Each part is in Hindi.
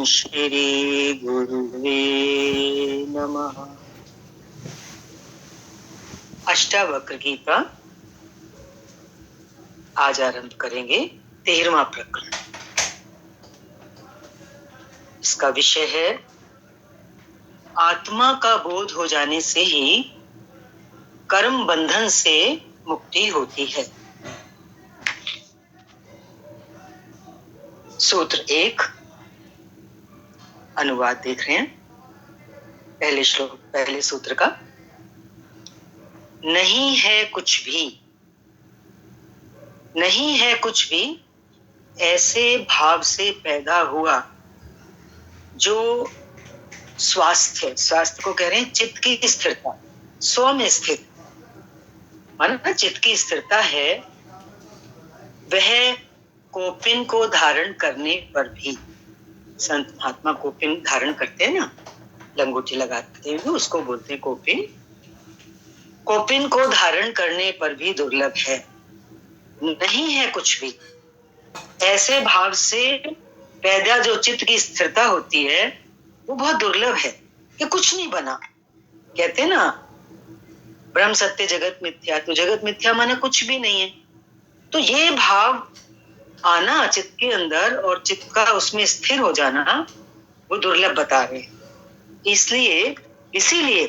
श्री गुरुवे नमः। अष्टावक्र गीता आज आरंभ करेंगे 13वां प्रकरण। इसका विषय है आत्मा का बोध हो जाने से ही कर्म बंधन से मुक्ति होती है। सूत्र 1 अनुवाद देख रहे हैं। पहले सूत्र का नहीं है कुछ भी, नहीं है कुछ भी ऐसे भाव से पैदा हुआ जो स्वास्थ्य को कह रहे हैं चित्त की स्थिरता, स्व में स्थित माना चित्त की स्थिरता है। वह कोपिन को धारण करने पर भी, संत महात्मा कोपिन धारण करते हैं ना, लंगोटी लगाते हैं, उसको बोलते हैं कोपिन। कोपिन को धारण करने पर भी दुर्लभ है। नहीं है कुछ भी ऐसे भाव से पैदा जो चित्त की स्थिरता होती है वो बहुत दुर्लभ है। ये कुछ नहीं बना, कहते हैं ना ब्रह्म सत्य जगत मिथ्या, तो जगत मिथ्या माना कुछ भी नहीं है। तो ये भाव आना चित्त के अंदर और चित्त का उसमें स्थिर हो जाना वो दुर्लभ बता रहे हैं। इसीलिए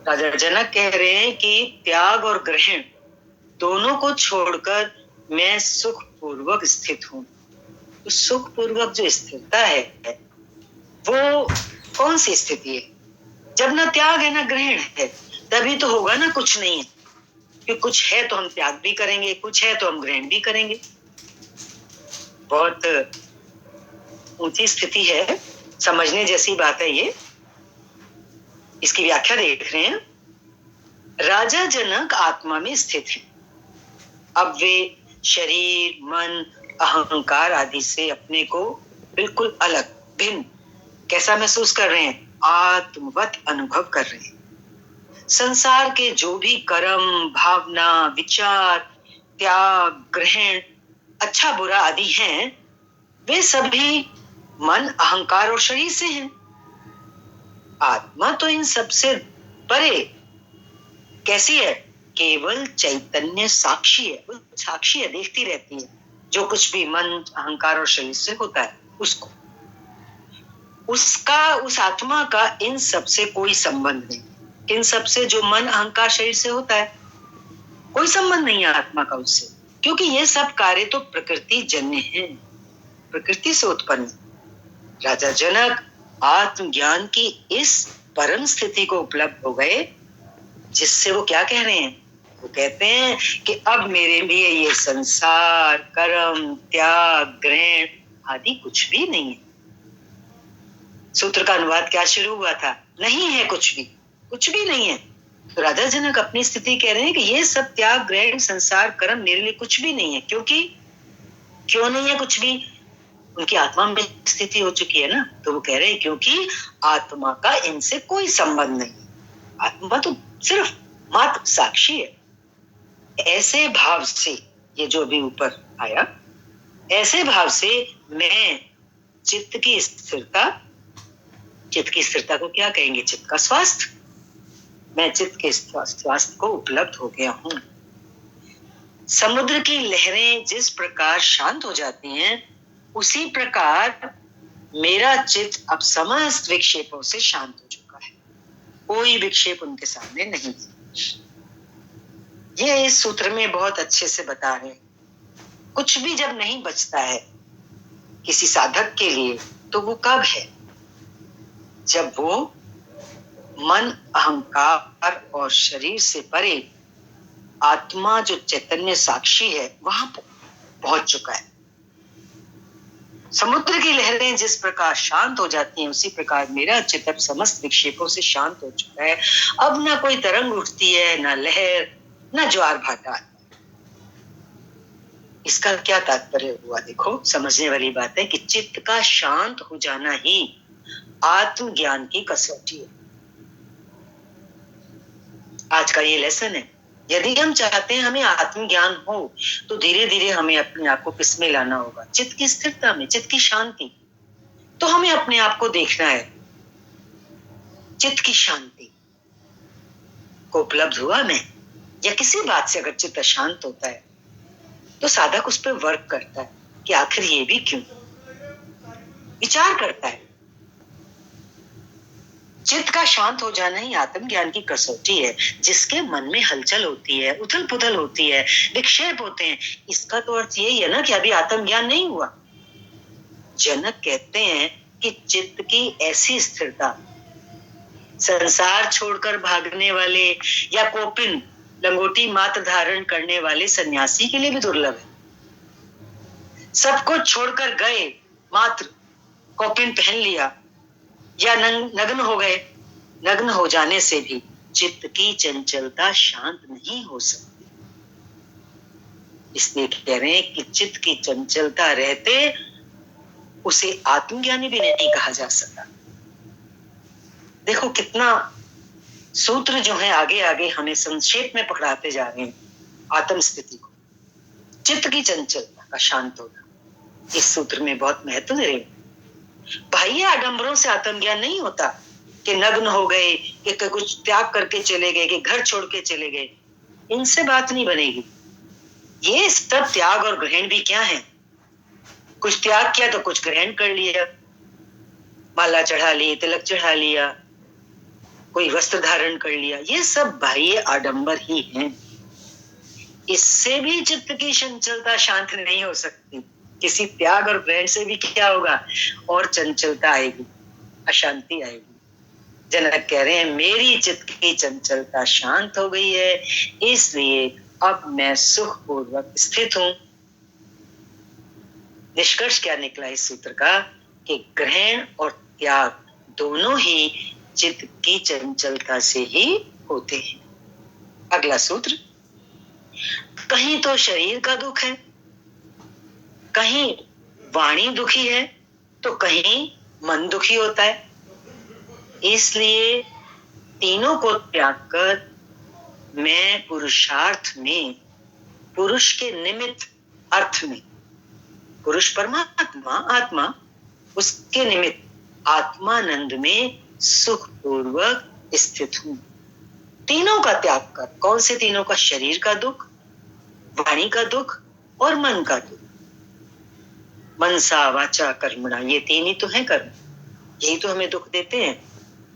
राजा जनक कह रहे हैं कि त्याग और ग्रहण दोनों को छोड़कर मैं सुख पूर्वक स्थित हूं। तो सुख पूर्वक जो स्थिरता है वो कौन सी स्थिति है? जब ना त्याग है ना ग्रहण है, तभी तो होगा ना कुछ नहीं है। कि कुछ है तो हम त्याग भी करेंगे, कुछ है तो हम ग्रहण भी करेंगे। बहुत ऊंची स्थिति है, समझने जैसी बात है ये। इसकी व्याख्या देख रहे हैं। राजा जनक आत्मा में स्थित है। अब वे शरीर, मन, अहंकार आदि से अपने को बिल्कुल अलग, भिन्न कैसा महसूस कर रहे हैं? आत्मवत अनुभव कर रहे हैं। संसार के जो भी कर्म, भावना, विचार, त्याग, ग्रहण, अच्छा बुरा आदि हैं, वे सभी मन, अहंकार और शरीर से हैं। आत्मा तो इन सबसे परे कैसी है? केवल चैतन्य साक्षी है। वो साक्षी है, देखती रहती है जो कुछ भी मन, अहंकार और शरीर से होता है उसको। उस आत्मा का इन सब से कोई संबंध नहीं। इन सब से जो मन, अहंकार, शरीर से होता है कोई संबंध नहीं है आत्मा का उससे, क्योंकि ये सब कार्य तो प्रकृति जन्य है, प्रकृति से उत्पन्न। राजा जनक आत्मज्ञान की इस परम स्थिति को उपलब्ध हो गए, जिससे वो क्या कह रहे हैं? वो कहते हैं कि अब मेरे लिए ये संसार, कर्म, त्याग, ग्रहण आदि कुछ भी नहीं है। सूत्र का अनुवाद क्या शुरू हुआ था? नहीं है कुछ भी, कुछ भी नहीं है। तो राजा जनक अपनी स्थिति कह रहे हैं कि ये सब त्याग, ग्रहण, संसार, कर्म मेरे लिए कुछ भी नहीं है। क्योंकि क्यों नहीं है कुछ भी? उनकी आत्मा में स्थिति हो चुकी है ना। तो वो कह रहे हैं क्योंकि आत्मा का इनसे कोई संबंध नहीं। आत्मा तो सिर्फ मात्र साक्षी है। ऐसे भाव से, ये जो भी ऊपर आया, ऐसे भाव से मैं चित्त की स्थिरता को क्या कहेंगे? चित्त का स्वास्थ्य। मैं चित्त के स्वास्थ्य को उपलब्ध हो गया हूं। समुद्र की लहरें जिस प्रकार शांत हो जाती हैं, उसी प्रकार मेरा चित्त अब समस्त विक्षेपों से शांत हो चुका है। कोई विक्षेप उनके सामने नहीं है। ये इस सूत्र में बहुत अच्छे से बता रहे हैं। कुछ भी जब नहीं बचता है किसी साधक के लिए, तो वो कब है? जब वो मन, अहंकार और शरीर से परे आत्मा जो चैतन्य साक्षी है वहां पहुंच चुका है। समुद्र की लहरें जिस प्रकार शांत हो जाती हैं, उसी प्रकार मेरा चित्त समस्त विक्षेपों से शांत हो चुका है। अब ना कोई तरंग उठती है, ना लहर, ना ज्वार भाटा। इसका क्या तात्पर्य हुआ? देखो, समझने वाली बात है कि चित्त का शांत हो जाना ही आत्मज्ञान की कसौटी है। आज का ये लेसन है। यदि हम चाहते हैं हमें आत्मज्ञान हो, तो धीरे धीरे हमें अपने आप को किसमें लाना होगा? चित्त की स्थिरता में, चित्त की शांति। तो हमें अपने आप को देखना है, चित्त की शांति को उपलब्ध हुआ मैं, या किसी बात से अगर चित्त अशांत होता है तो साधक उस पर वर्क करता है कि आखिर ये भी क्यों, विचार करता है। चित्त का शांत हो जाना ही आत्मज्ञान की कसौटी है। जिसके मन में हलचल होती है, उथल पुथल होती है, विक्षेप होते हैं, इसका तो अर्थ यही है ना कि अभी आत्मज्ञान नहीं हुआ। जनक कहते हैं कि चित्त की ऐसी स्थिरता संसार छोड़कर भागने वाले या कोपिन लंगोटी मात्र धारण करने वाले सन्यासी के लिए भी दुर्लभ है। सब कुछ छोड़कर गए, मात्र कोपिन पहन लिया या नग्न हो गए, नग्न हो जाने से भी चित्त की चंचलता शांत नहीं हो सकती। इसलिए कह रहे हैं कि चित्त की चंचलता रहते उसे आत्मज्ञानी भी नहीं कहा जा सकता। देखो कितना सूत्र जो है आगे आगे हमें संक्षेप में पकड़ाते जा रहे हैं आत्म स्थिति को। चित्त की चंचलता का शांत होना, इस सूत्र में बहुत महत्व दे रहे हैं। बाह्य आडंबरों से आत्मज्ञान नहीं होता कि नग्न हो गए, कि कुछ त्याग करके चले गए, कि घर छोड़ के चले गए, इनसे बात नहीं बनेगी। ये सब त्याग और ग्रहण भी क्या है? कुछ त्याग किया तो कुछ ग्रहण कर लिया, माला चढ़ा ली, तिलक चढ़ा लिया, कोई वस्त्र धारण कर लिया, ये सब बाह्य आडंबर ही हैं। इससे भी चित्त की चंचलता शांत नहीं हो सकती। किसी त्याग और ग्रहण से भी क्या होगा? और चंचलता आएगी, अशांति आएगी। जनक कह रहे हैं मेरी चित्त की चंचलता शांत हो गई है, इसलिए अब मैं सुख पूर्वक स्थित हूं। निष्कर्ष क्या निकला इस सूत्र का? कि ग्रहण और त्याग दोनों ही चित्त की चंचलता से ही होते हैं। अगला सूत्र, कहीं तो शरीर का दुख है, कहीं वाणी दुखी है, तो कहीं मन दुखी होता है। इसलिए तीनों को त्याग कर मैं पुरुषार्थ में, पुरुष के निमित्त अर्थ में, पुरुष परमात्मा आत्मा, उसके निमित्त आत्मानंद में सुख पूर्वक स्थित हूं। तीनों का त्याग कर, कौन से तीनों का? शरीर का दुख, वाणी का दुख और मन का दुख। मनसा वाचा कर्मणा, ये तीन ही तो है कर्म, यही तो हमें दुख देते हैं।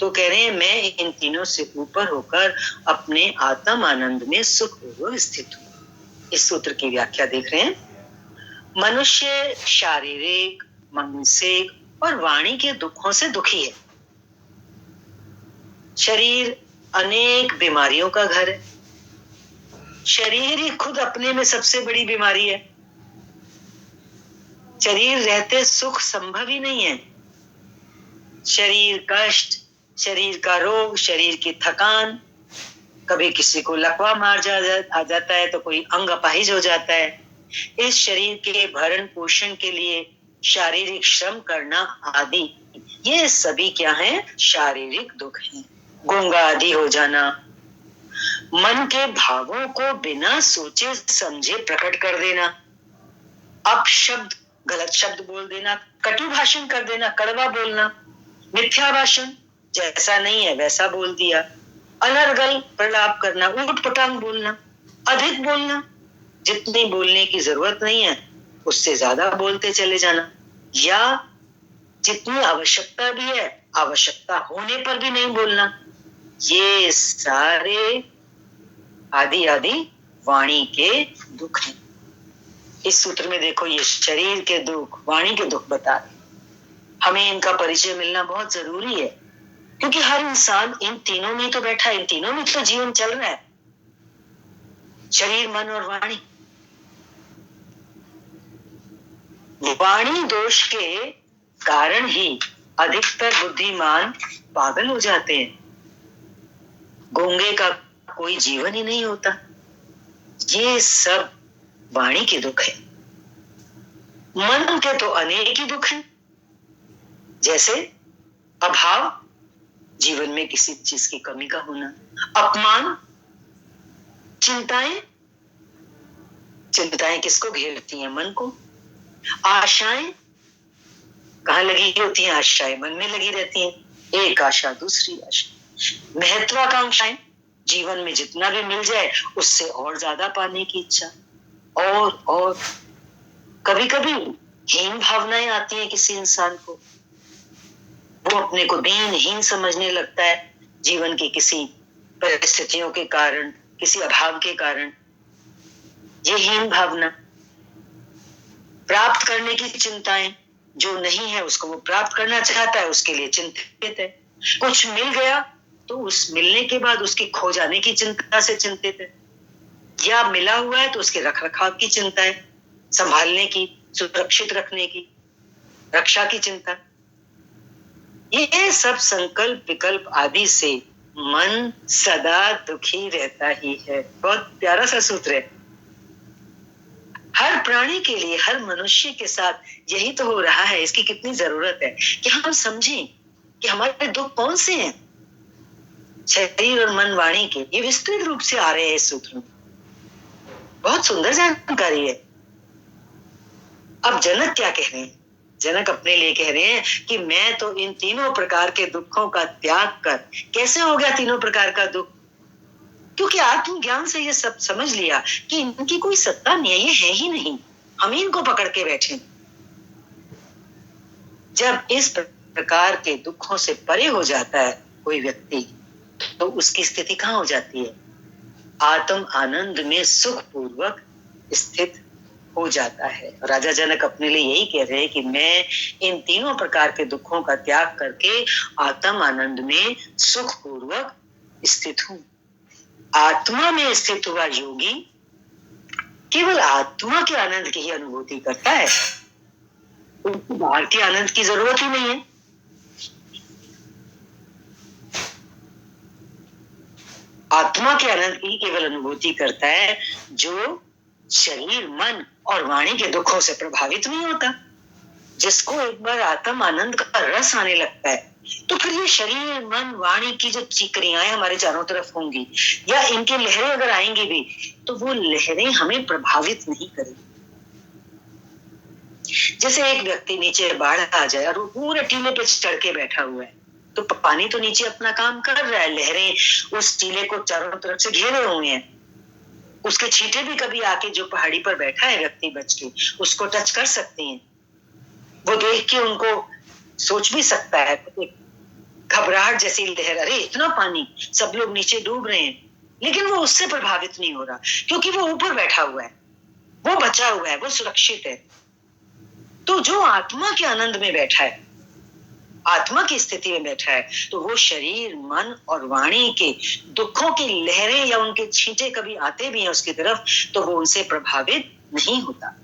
तो कह रहे हैं मैं इन तीनों से ऊपर होकर अपने आत्म आनंद में सुख पूर्वक स्थित हूं। इस सूत्र की व्याख्या देख रहे हैं। मनुष्य शारीरिक, मानसिक और वाणी के दुखों से दुखी है। शरीर अनेक बीमारियों का घर है। शरीर ही खुद अपने में सबसे बड़ी बीमारी है। शरीर रहते सुख संभव ही नहीं है। शरीर कष्ट, शरीर का रोग, शरीर की थकान, कभी किसी को लकवा मार आ जाता है तो कोई अंग अपाहिज हो जाता है। इस शरीर के भरण पोषण के लिए शारीरिक श्रम करना आदि, ये सभी क्या है? शारीरिक दुख है। गूंगा आदि हो जाना, मन के भावों को बिना सोचे समझे प्रकट कर देना, अपशब्द, गलत शब्द बोल देना, कटु भाषण कर देना, कड़वा बोलना, मिथ्या भाषण, जैसा नहीं है वैसा बोल दिया, अनर्गल प्रलाप करना, ऊटपटांग बोलना, अधिक बोलना, जितनी बोलने की जरूरत नहीं है उससे ज्यादा बोलते चले जाना, या जितनी आवश्यकता भी है आवश्यकता होने पर भी नहीं बोलना। ये सारे आदि आदि वाणी के दुख हैं। इस सूत्र में देखो ये शरीर के दुख, वाणी के दुख बता रहे। हमें इनका परिचय मिलना बहुत जरूरी है, क्योंकि हर इंसान इन तीनों में तो बैठा है, इन तीनों में तो जीवन चल रहा है, शरीर, मन और वाणी। वाणी दोष के कारण ही अधिकतर बुद्धिमान पागल हो जाते हैं। गूंगे का कोई जीवन ही नहीं होता। ये सब वाणी के दुख है। मन के तो अनेक ही दुख हैं, जैसे अभाव, जीवन में किसी चीज की कमी का होना, अपमान, चिंताएं, चिंताएं किसको घेरती हैं? मन को, आशाएं, कहाँ लगी होती हैं आशाएं? मन में लगी रहती हैं, एक आशा दूसरी आशा, महत्वाकांक्षाएं, जीवन में जितना भी मिल जाए उससे और ज्यादा पाने की इच्छा, और कभी कभी हीन भावनाएं आती हैं किसी इंसान को, वो अपने को दीनहीन समझने लगता है जीवन की किसी परिस्थितियों के कारण, किसी अभाव के कारण। ये हीन भावना, प्राप्त करने की चिंताएं, जो नहीं है उसको वो प्राप्त करना चाहता है, उसके लिए चिंतित है। कुछ मिल गया तो उस मिलने के बाद उसके खो जाने की चिंता से चिंतित है, या मिला हुआ है तो उसके रख रखाव की चिंता है, संभालने की, सुरक्षित रखने की, रक्षा की चिंता। ये सब संकल्प विकल्प आदि से मन सदा दुखी रहता ही है। बहुत प्यारा सा सूत्र है। हर प्राणी के लिए, हर मनुष्य के साथ यही तो हो रहा है। इसकी कितनी जरूरत है कि हम समझें कि हमारे दुख कौन से हैं, शरीर और मन वाणी के। ये विस्तृत रूप से आ रहे हैं इस सूत्र में, बहुत सुंदर जानकारी है। अब जनक क्या कह रहे हैं? जनक अपने लिए कह रहे हैं कि मैं तो इन तीनों प्रकार के दुखों का त्याग कर, कैसे हो गया तीनों प्रकार का दुख? क्योंकि आत्मज्ञान से ये सब समझ लिया कि इनकी कोई सत्ता नहीं है, ये है ही नहीं, हम ही इनको पकड़ के बैठे। जब इस प्रकार के दुखों से परे हो जाता है कोई व्यक्ति, तो उसकी स्थिति कहाँ हो जाती है? आत्म आनंद में सुख पूर्वक स्थित हो जाता है। राजा जनक अपने लिए यही कह रहे हैं कि मैं इन तीनों प्रकार के दुखों का त्याग करके आत्म आनंद में सुख पूर्वक स्थित हूं। आत्मा में स्थित हुआ योगी केवल आत्मा के आनंद की ही अनुभूति करता है, उसको बाहर के आनंद की जरूरत ही नहीं है। आत्मा के आनंद की केवल अनुभूति करता है जो शरीर, मन और वाणी के दुखों से प्रभावित नहीं होता। जिसको एक बार आत्म आनंद का रस आने लगता है, तो फिर ये शरीर, मन, वाणी की जो क्रियाएं हमारे चारों तरफ होंगी, या इनके लहरें अगर आएंगी भी, तो वो लहरें हमें प्रभावित नहीं करेंगी। जैसे एक व्यक्ति नीचे बाढ़ आ जाए और वो पूरे टीले पे चढ़ के बैठा हुआ है, तो पानी तो नीचे अपना काम कर रहा है, लहरें उस टीले को चारों तरफ से घेरे हुए हैं, उसके छींटे भी कभी आके जो पहाड़ी पर बैठा है व्यक्ति बच के उसको टच कर सकती हैं। वो देख के उनको सोच भी सकता है, घबराहट जैसी लहर, अरे इतना पानी, सब लोग नीचे डूब रहे हैं, लेकिन वो उससे प्रभावित नहीं हो रहा क्योंकि वो ऊपर बैठा हुआ है, वो बचा हुआ है, वो सुरक्षित है। तो जो आत्मा के आनंद में बैठा है, आत्मा की स्थिति में बैठा है, तो वो शरीर, मन और वाणी के दुखों की लहरें या उनके छींटे कभी आते भी हैं उसकी तरफ, तो वो उनसे प्रभावित नहीं होता।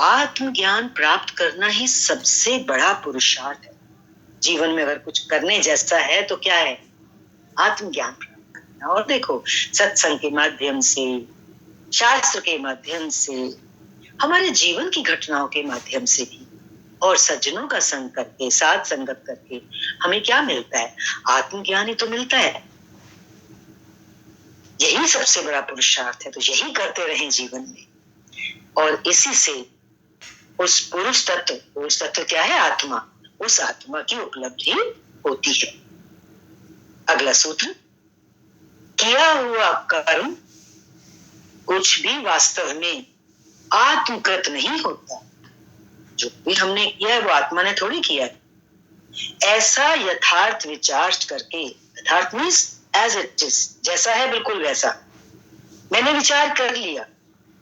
आत्मज्ञान प्राप्त करना ही सबसे बड़ा पुरुषार्थ है। जीवन में अगर कुछ करने जैसा है तो क्या है? आत्मज्ञान प्राप्त करना। और देखो, सत्संग के माध्यम से, शास्त्र के माध्यम से, हमारे जीवन की घटनाओं के माध्यम से भी, और सज्जनों का संग करके, साथ संगत करके हमें क्या मिलता है? आत्मज्ञान ही तो मिलता है। यही सबसे बड़ा पुरुषार्थ है, तो यही करते रहें जीवन में। और इसी से उस पुरुष तत्व क्या है? आत्मा, उस आत्मा की उपलब्धि होती है। अगला सूत्र, किया हुआ कर्म कुछ भी वास्तव में आत्मकृत नहीं होता। जो भी हमने किया है वो आत्मा ने थोड़ी किया है। ऐसा यथार्थ विचार करके, यथार्थ मीन्स एज इट इज, जैसा है बिल्कुल वैसा मैंने विचार कर लिया,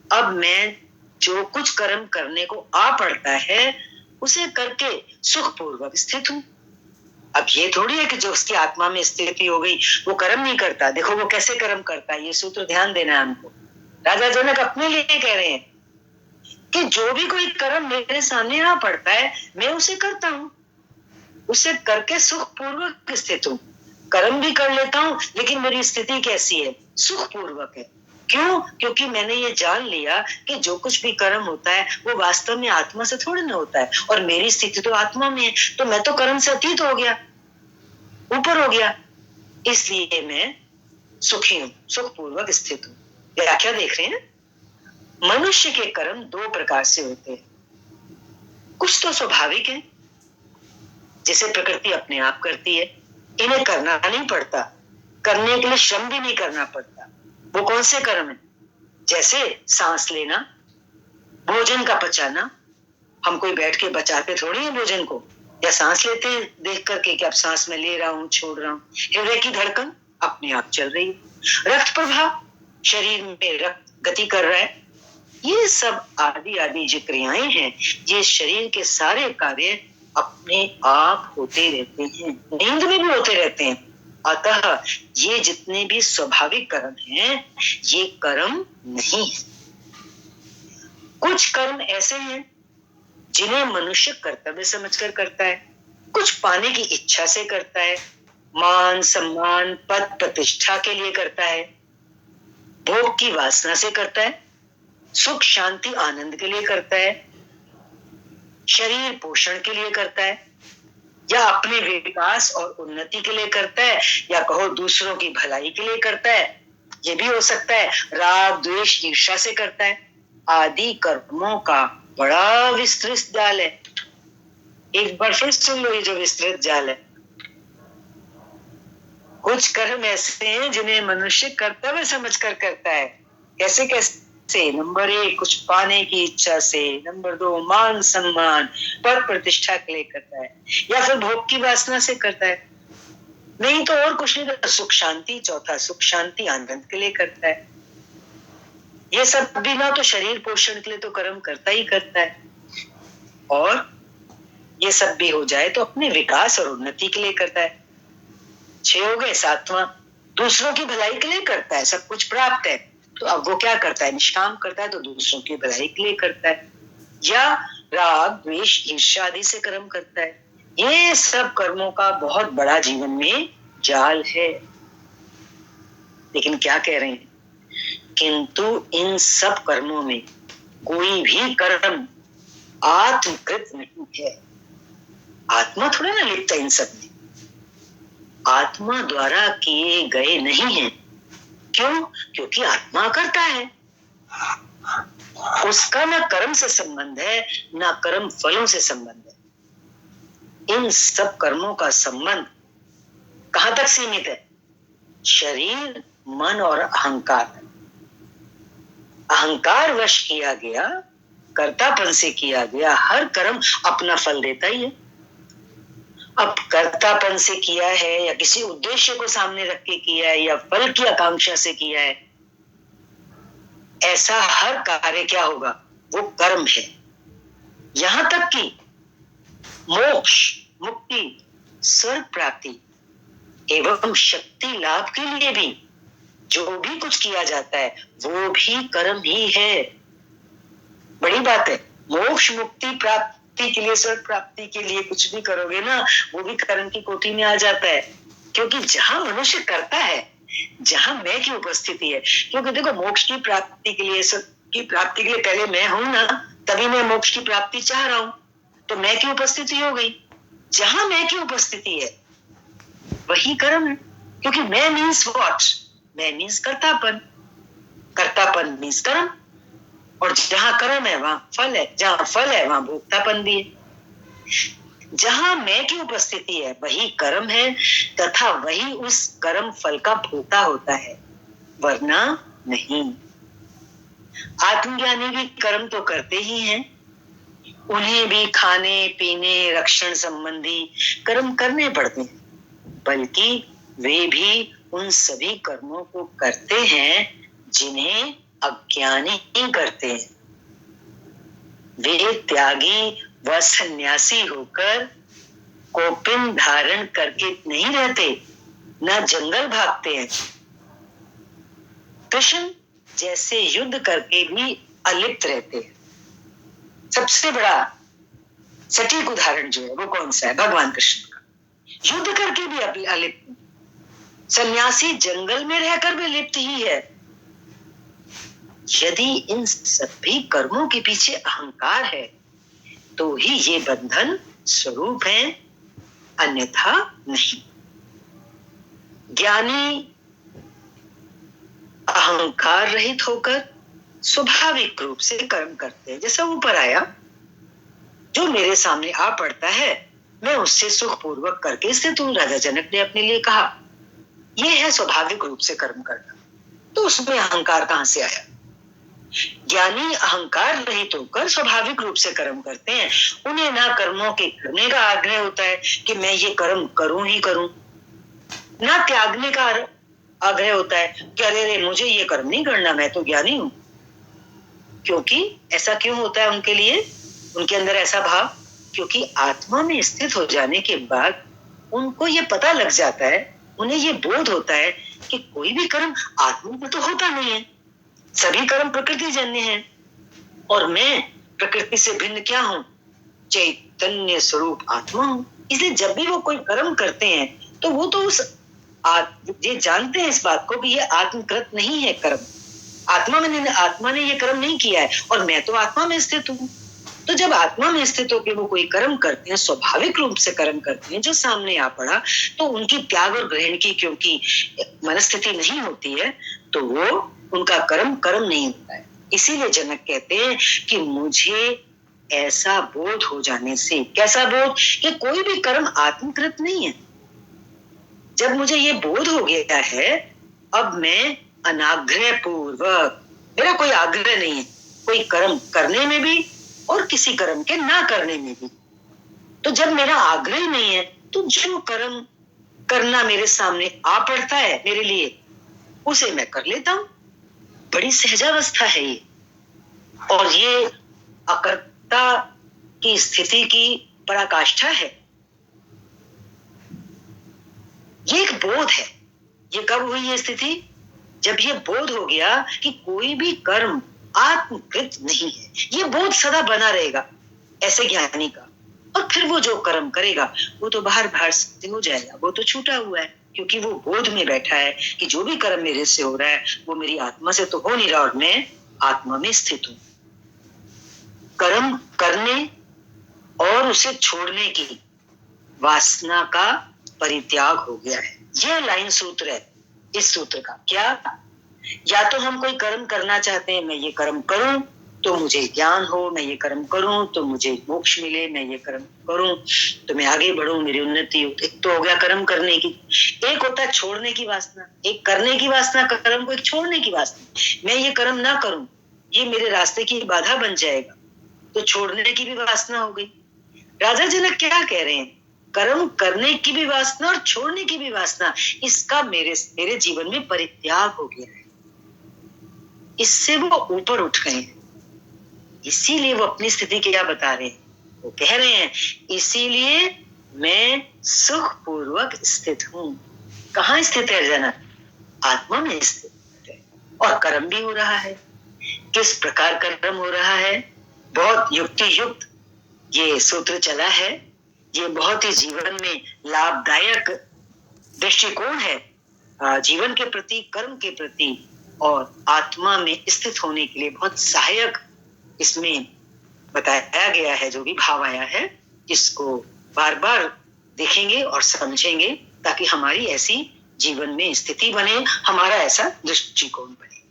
अब मैं जो कुछ कर्म करने को आ पड़ता है उसे करके सुखपूर्वक स्थित हूं। अब ये थोड़ी है कि जो उसकी आत्मा में स्थिति हो गई वो कर्म नहीं करता। देखो वो कैसे कर्म करता है, ये सूत्र ध्यान देना है हमको। राजा जनक अपने लिए कह रहे हैं कि जो भी कोई कर्म मेरे सामने आ पड़ता है मैं उसे करता हूं, उसे करके सुखपूर्वक स्थित हूं। कर्म भी कर लेता हूं लेकिन मेरी स्थिति कैसी है? सुखपूर्वक है। क्यों? क्योंकि मैंने ये जान लिया कि जो कुछ भी कर्म होता है वो वास्तव में आत्मा से थोड़ी ना होता है, और मेरी स्थिति तो आत्मा में है, तो मैं तो कर्म से अतीत हो गया, ऊपर हो गया, इसलिए मैं सुखी हूं, सुखपूर्वक स्थित हूं। व्याख्या देख रहे हैं। मनुष्य के कर्म दो प्रकार से होते हैं। कुछ तो स्वाभाविक है जिसे प्रकृति अपने आप करती है, इन्हें करना नहीं पड़ता, करने के लिए श्रम भी नहीं करना पड़ता। वो कौन से कर्म है? जैसे सांस लेना, भोजन का पचाना। हम कोई बैठ के बचाते थोड़ी है भोजन को, या सांस लेते हैं देख करके कि अब सांस में ले रहा हूं, छोड़ रहा हूं। हृदय की धड़कन अपने आप चल रही है, रक्त प्रवाह शरीर में रक्त गति कर रहा है। ये सब आदि आदि जो क्रियाएं हैं, ये शरीर के सारे कार्य अपने आप होते रहते हैं, नींद में भी होते रहते हैं। अतः ये जितने भी स्वाभाविक कर्म हैं, ये कर्म नहीं है। कुछ कर्म ऐसे हैं जिन्हें मनुष्य कर्तव्य समझकर करता है, कुछ पाने की इच्छा से करता है, मान सम्मान पद प्रतिष्ठा के लिए करता है, भोग की वासना से करता है, सुख शांति आनंद के लिए करता है, शरीर पोषण के लिए करता है, या अपने विकास और उन्नति के लिए करता है, या कहो दूसरों की भलाई के लिए करता है। ये भी हो सकता है राग द्वेष ईर्ष्या से करता है। आदि कर्मों का बड़ा विस्तृत जाल है। एक बार फिर सुन लो ये जो विस्तृत जाल है। कुछ कर्म ऐसे हैं जिन्हें मनुष्य कर्तव्य समझकर करता है। कैसे कैसे? नंबर 1 कुछ पाने की इच्छा से, नंबर 2 मान सम्मान पद प्रतिष्ठा के लिए करता है, या फिर भोग की वासना से करता है, नहीं तो और कुछ नहीं तो सुख शांति, चौथा सुख शांति आनंद के लिए करता है। ये सब भी ना तो शरीर पोषण के लिए तो कर्म करता ही करता है, और ये सब भी हो जाए तो अपने विकास और उन्नति के लिए करता है। 6 हो गए। 7वां दूसरों की भलाई के लिए करता है। सब कुछ प्राप्त है तो अब वो क्या करता है? निष्काम करता है, तो दूसरों की भलाई के लिए करता है, या राग द्वेष ईर्ष्या आदि से कर्म करता है। ये सब कर्मों का बहुत बड़ा जीवन में जाल है। लेकिन क्या कह रहे हैं? किंतु इन सब कर्मों में कोई भी कर्म आत्मकृत नहीं है। आत्मा थोड़ा ना लिप्त है इन सब में, आत्मा द्वारा किए गए नहीं हैं। क्यों? क्योंकि आत्मा करता है, उसका ना कर्म से संबंध है ना कर्म फलों से संबंध है। इन सब कर्मों का संबंध कहां तक सीमित है? शरीर मन और अहंकार। अहंकार वश किया गया, कर्तापन से किया गया हर कर्म अपना फल देता ही है। अब कर्तापन से किया है या किसी उद्देश्य को सामने रख के किया है या फल की आकांक्षा से किया है, ऐसा हर कार्य क्या होगा? वो कर्म है। यहां तक कि मोक्ष मुक्ति स्वर्ग प्राप्ति एवं शक्ति लाभ के लिए भी जो भी कुछ किया जाता है वो भी कर्म ही है। बड़ी बात है। मोक्ष मुक्ति प्राप्ति के लिए, स्वर्ग प्राप्ति के लिए कुछ भी करोगे ना, वो भी कर्म की कोटि में आ जाता है। क्योंकि जहां मनुष्य करता है, जहां मैं की उपस्थिति है, क्योंकि देखो मोक्ष की प्राप्ति के लिए, स्वर्ग की प्राप्ति के लिए पहले मैं हूं ना, तभी मैं मोक्ष की प्राप्ति चाह रहा हूं, तो मैं की उपस्थिति हो गई। जहां मैं की उपस्थिति है वही कर्म है। क्योंकि मैं मीन्स व्हाट? मैं मीन्स कर्तापन, कर्तापन मीन्स कर्म, और जहां कर्म है वहां फल है, जहां फल है वहां भोक्तापन भी है। जहां मैं की उपस्थिति है वही कर्म है, तथा वही उस कर्म फल का भोक्ता होता है, वरना नहीं। आत्मज्ञानी भी कर्म तो करते ही हैं, उन्हें भी खाने पीने रक्षण संबंधी कर्म करने पड़ते हैं, बल्कि वे भी उन सभी कर्मों को करते हैं जिन्हें अज्ञानी करते हैं। वे त्यागी व सन्यासी होकर कोपिन धारण करके नहीं रहते, न जंगल भागते हैं। कृष्ण जैसे युद्ध करके भी अलिप्त रहते हैं। सबसे बड़ा सटीक उदाहरण जो है वो कौन सा है? भगवान कृष्ण का। युद्ध करके भी अलिप्त। सन्यासी जंगल में रहकर भी लिप्त ही है। यदि इन सभी कर्मों के पीछे अहंकार है तो ही ये बंधन स्वरूप है, अन्यथा नहीं। ज्ञानी अहंकार रहित होकर स्वाभाविक रूप से कर्म करते हैं। जैसा ऊपर आया जो मेरे सामने आ पड़ता है मैं उससे सुखपूर्वक करके स्थित हूँ। राजा जनक ने अपने लिए कहा, यह है स्वाभाविक रूप से कर्म करना। तो उसमें अहंकार कहां से आया? ज्ञानी अहंकार रहित होकर स्वाभाविक रूप से कर्म करते हैं। उन्हें ना कर्मों के करने का आग्रह होता है कि मैं ये कर्म करूं ही करूं, ना त्यागने का आग्रह होता है कि अरे मुझे ये कर्म नहीं करना, मैं तो ज्ञानी हूं। क्योंकि ऐसा क्यों होता है उनके लिए, उनके अंदर ऐसा भाव? क्योंकि आत्मा में स्थित हो जाने के बाद उनको ये पता लग जाता है, उन्हें ये बोध होता है कि कोई भी कर्म आत्मा में तो होता नहीं है, सभी कर्म प्रकृति जन्य हैं और मैं प्रकृति से भिन्न क्या हूं? चैतन्य स्वरूप आत्मा हूं। इसलिए जब भी वो कोई कर्म करते हैं तो वो तो उस ये जानते हैं इस बात को कि ये आत्मकृत नहीं है कर्म, आत्मा ने ये कर्म नहीं किया है और मैं तो आत्मा में स्थित हूं। तो जब आत्मा में स्थित होकर वो कोई कर्म करते हैं, स्वाभाविक रूप से कर्म करते हैं जो सामने आ पड़ा, तो उनकी त्याग और ग्रहण की क्योंकि मनस्थिति नहीं होती है तो वो उनका कर्म नहीं होता है। इसीलिए जनक कहते हैं कि मुझे ऐसा बोध हो जाने से, कैसा बोध? कि कोई भी कर्म आत्मकृत नहीं है। जब मुझे ये बोध हो गया है, अब मैं अनाग्रह पूर्वक, मेरा कोई आग्रह नहीं है कोई कर्म करने में भी और किसी कर्म के ना करने में भी। तो जब मेरा आग्रह नहीं है तो जो कर्म करना मेरे सामने आ पड़ता है मेरे लिए, उसे मैं कर लेता हूं। बड़ी सहजावस्था है ये, और ये अकर्ता की स्थिति की पराकाष्ठा है। ये एक बोध है। ये कब हुई ये स्थिति? जब ये बोध हो गया कि कोई भी कर्म आत्मकृत नहीं है। ये बोध सदा बना रहेगा ऐसे ज्ञानी का, और फिर वो जो कर्म करेगा वो तो बाहर से हो जाएगा, वो तो छूटा हुआ है, क्योंकि वो बोध में बैठा है कि जो भी कर्म मेरे से हो रहा है वो मेरी आत्मा से तो हो नहीं रहा और मैं आत्मा में स्थित हूं। कर्म करने और उसे छोड़ने की वासना का परित्याग हो गया है। यह लाइन सूत्र है इस सूत्र का। क्या? या तो हम कोई कर्म करना चाहते हैं, मैं ये कर्म करूं तो मुझे ज्ञान हो, मैं ये कर्म करूं तो मुझे मोक्ष मिले, मैं ये कर्म करूं तो मैं आगे बढ़ूं, मेरी उन्नति हो। एक तो हो गया कर्म करने की, एक होता है छोड़ने की वासना। एक करने की वासना कर्म को, एक छोड़ने की वासना। मैं ये कर्म ना करूं, ये मेरे रास्ते की बाधा बन जाएगा, तो छोड़ने की भी वासना हो गई। राजा जनक क्या कह रहे हैं? कर्म करने की भी वासना और छोड़ने की भी वासना, इसका मेरे जीवन में परित्याग हो गया है। इससे वो ऊपर उठ गए हैं। इसीलिए वो अपनी स्थिति क्या बता रहे हैं? वो कह रहे हैं इसीलिए मैं सुखपूर्वक स्थित हूं। कहाँ स्थित है जनक? आत्मा में स्थित है। और कर्म भी हो रहा है। किस प्रकार कर्म हो रहा है? बहुत युक्ति युक्त ये सूत्र चला है। ये बहुत ही जीवन में लाभदायक दृष्टिकोण है जीवन के प्रति, कर्म के प्रति और आत्मा में स्थित होने के लिए बहुत सहायक इसमें बताया गया है। जो भी भाव आया है इसको बार बार देखेंगे और समझेंगे ताकि हमारी ऐसी जीवन में स्थिति बने, हमारा ऐसा दृष्टिकोण बने।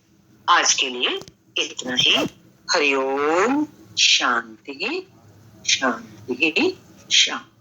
आज के लिए इतना ही। हरिओम। शांति शांति शांति।